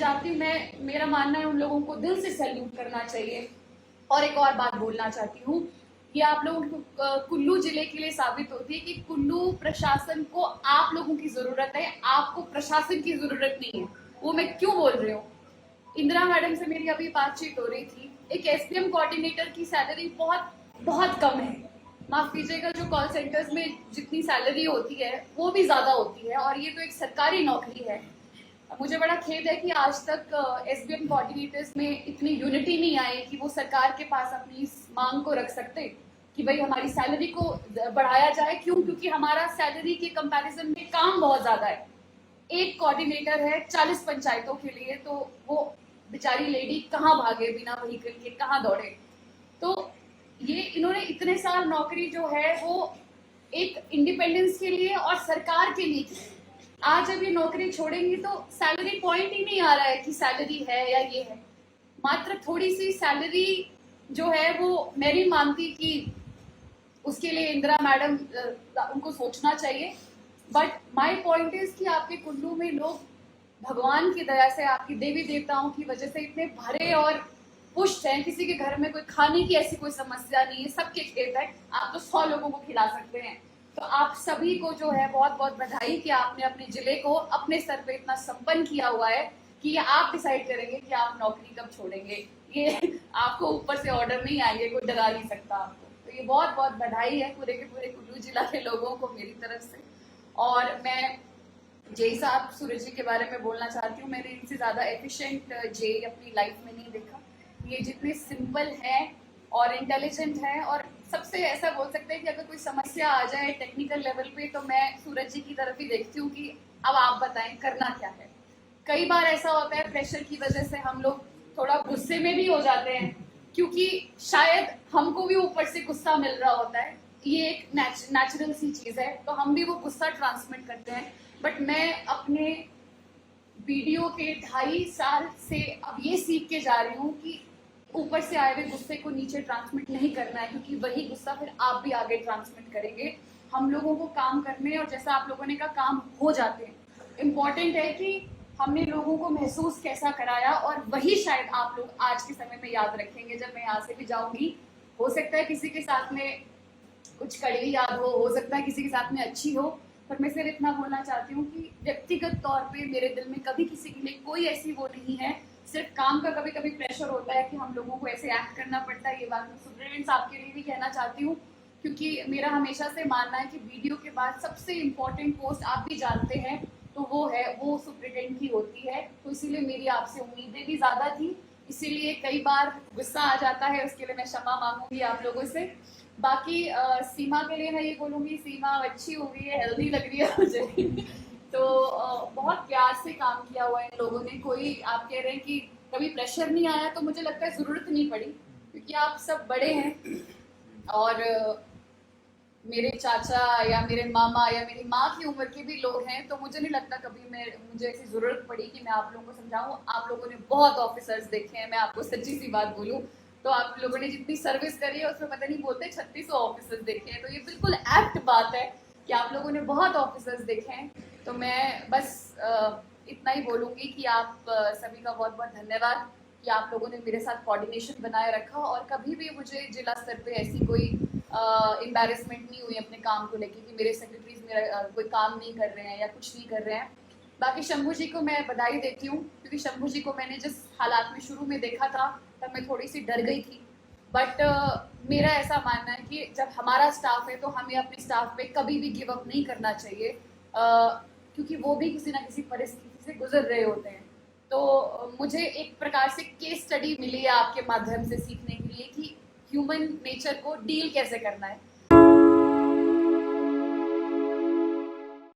जानती हूँ, मेरा मानना है उन लोगों को दिल से सैल्यूट करना चाहिए। और एक और बात बोलना चाहती हूँ, ये आप लोगों को कुल्लू जिले के लिए साबित होती है कि कुल्लू प्रशासन को आप लोगों की जरूरत है, आपको प्रशासन की जरूरत नहीं है। वो मैं क्यों बोल रही हूँ, इंदिरा मैडम से मेरी अभी बातचीत हो रही थी, एक एसपीएम कोऑर्डिनेटर की सैलरी बहुत बहुत कम है। माफ कीजिएगा, जो कॉल सेंटर्स में जितनी सैलरी होती है वो भी ज्यादा होती है, और ये तो एक सरकारी नौकरी है। मुझे बड़ा खेद है कि आज तक एसबीएम कोऑर्डिनेटर्स में इतनी यूनिटी नहीं आई कि वो सरकार के पास अपनी इस मांग को रख सकते कि भाई हमारी सैलरी को बढ़ाया जाए। क्यों? क्योंकि हमारा सैलरी के कंपैरिजन में काम बहुत ज्यादा है। एक कोऑर्डिनेटर है 40 पंचायतों के लिए, तो वो बेचारी लेडी कहाँ भागे बिना व्हीकल के, कहाँ दौड़े। तो ये इन्होंने इतने साल नौकरी जो है वो एक इंडिपेंडेंस के लिए और सरकार के लिए की। आज जब ये नौकरी छोड़ेंगी तो सैलरी पॉइंट ही नहीं आ रहा है कि सैलरी है या ये है। मात्र थोड़ी सी सैलरी जो है वो मैं नहीं मानती कि उसके लिए इंदिरा मैडम उनको सोचना चाहिए। बट माय पॉइंट इज कि आपके कुल्लू में लोग भगवान की दया से, आपकी देवी देवताओं की वजह से इतने भरे और पुष्ट हैं, किसी के घर में कोई खाने की ऐसी कोई समस्या नहीं है, सबके खेत है, आप तो 100 लोगों को खिला सकते हैं। तो आप सभी को जो है बहुत बहुत बधाई कि आपने अपने जिले को अपने सर पे इतना संपन्न किया हुआ है कि ये आप डिसाइड करेंगे कि आप नौकरी कब छोड़ेंगे। ये आपको ऊपर से ऑर्डर नहीं आएंगे, कोई डरा नहीं सकता आपको। तो ये बहुत बहुत बधाई है पूरे के पूरे कुल्लू जिला के लोगों को मेरी तरफ से। और मैं जेई साहब सूरज जी के बारे में बोलना चाहती हूँ, मैंने इनसे ज़्यादा एफिशिएंट जेई अपनी लाइफ में नहीं देखा। ये जितने सिंपल हैं और इंटेलिजेंट हैं, और सबसे ऐसा बोल सकते हैं कि अगर कोई समस्या आ जाए टेक्निकल लेवल पे तो मैं सूरज जी की तरफ ही देखती हूँ कि अब आप बताएं करना क्या है। कई बार ऐसा होता है प्रेशर की वजह से हम लोग थोड़ा गुस्से में भी हो जाते हैं, क्योंकि शायद हमको भी ऊपर से गुस्सा मिल रहा होता है, ये एक नेचुरल सी चीज है, तो हम भी वो गुस्सा ट्रांसमिट करते हैं। बट मैं अपने वीडियो के 2.5 साल से अब ये सीख के जा रही हूँ कि ऊपर से आए हुए गुस्से को नीचे ट्रांसमिट नहीं करना है, क्योंकि वही गुस्सा फिर आप भी आगे ट्रांसमिट करेंगे। हम लोगों को काम करने, और जैसा आप लोगों ने कहा, काम हो जाते हैं। इम्पोर्टेंट है कि हमने लोगों को महसूस कैसा कराया, और वही शायद आप लोग आज के समय में याद रखेंगे जब मैं यहाँ से भी जाऊंगी। हो सकता है किसी के साथ में कुछ कड़वी याद हो सकता है किसी के साथ में अच्छी हो, पर मैं सिर्फ इतना बोलना चाहती हूँ कि व्यक्तिगत तौर पे मेरे दिल में कभी किसी के लिए कोई ऐसी वो नहीं है। सिर्फ काम का कभी कभी प्रेशर होता है कि हम लोगों को ऐसे एक्ट करना पड़ता है। ये बात मैं स्टूडेंट्स आपके लिए भी कहना चाहती हूँ, क्योंकि मेरा हमेशा से मानना है कि वीडियो के बाद सबसे इम्पोर्टेंट पोस्ट आप भी जानते हैं, तो वो सुप्रिटेंडेंट की होती है। तो इसीलिए मेरी आपसे उम्मीदें भी ज़्यादा थी, इसीलिए कई बार गुस्सा आ जाता है, उसके लिए मैं क्षमा मांगूंगी आप लोगों से। बाकी सीमा के लिए मैं ये बोलूँगी, सीमा अच्छी हो गई है, हेल्दी लग रही है मुझे। तो बहुत प्यार से काम किया हुआ है इन लोगों ने। कोई आप कह रहे हैं कि कभी प्रेशर नहीं आया, तो मुझे लगता है ज़रूरत नहीं पड़ी, क्योंकि आप सब बड़े हैं। और मेरे चाचा या मेरे मामा या मेरी माँ की उम्र के भी लोग हैं, तो मुझे नहीं लगता कभी मुझे ऐसी ज़रूरत पड़ी कि मैं आप लोगों को समझाऊँ। आप लोगों ने बहुत ऑफिसर्स देखे हैं, मैं आपको सच्ची सी बात बोलूँ तो आप लोगों ने जितनी सर्विस करी है उसमें पता नहीं बोलते 3600 ऑफिसर्स देखे हैं, तो ये बिल्कुल एप्ट बात है कि आप लोगों ने बहुत ऑफिसर्स देखे हैं। तो मैं बस इतना ही बोलूँगी कि आप सभी का बहुत बहुत धन्यवाद कि आप लोगों ने मेरे साथ कोऑर्डिनेशन बनाए रखा, और कभी भी मुझे जिला स्तर पे ऐसी कोई एम्बेरसमेंट नहीं हुई अपने काम को लेके कि मेरे सेक्रेटरीज मेरा कोई काम नहीं कर रहे हैं या कुछ नहीं कर रहे हैं। बाकी शंभू जी को मैं बधाई देती हूँ, क्योंकि शंभू जी को मैंने जिस हालात में शुरू में देखा था तब मैं थोड़ी सी डर गई थी। बट मेरा ऐसा मानना है कि जब हमारा स्टाफ है तो हमें अपने स्टाफ पे कभी भी गिव अप नहीं करना चाहिए, क्योंकि वो भी किसी ना किसी परिस्थिति से गुजर रहे होते हैं। तो मुझे एक प्रकार से केस स्टडी मिली है आपके माध्यम से सीखने के लिए कि ह्यूमन नेचर को डील कैसे करना है।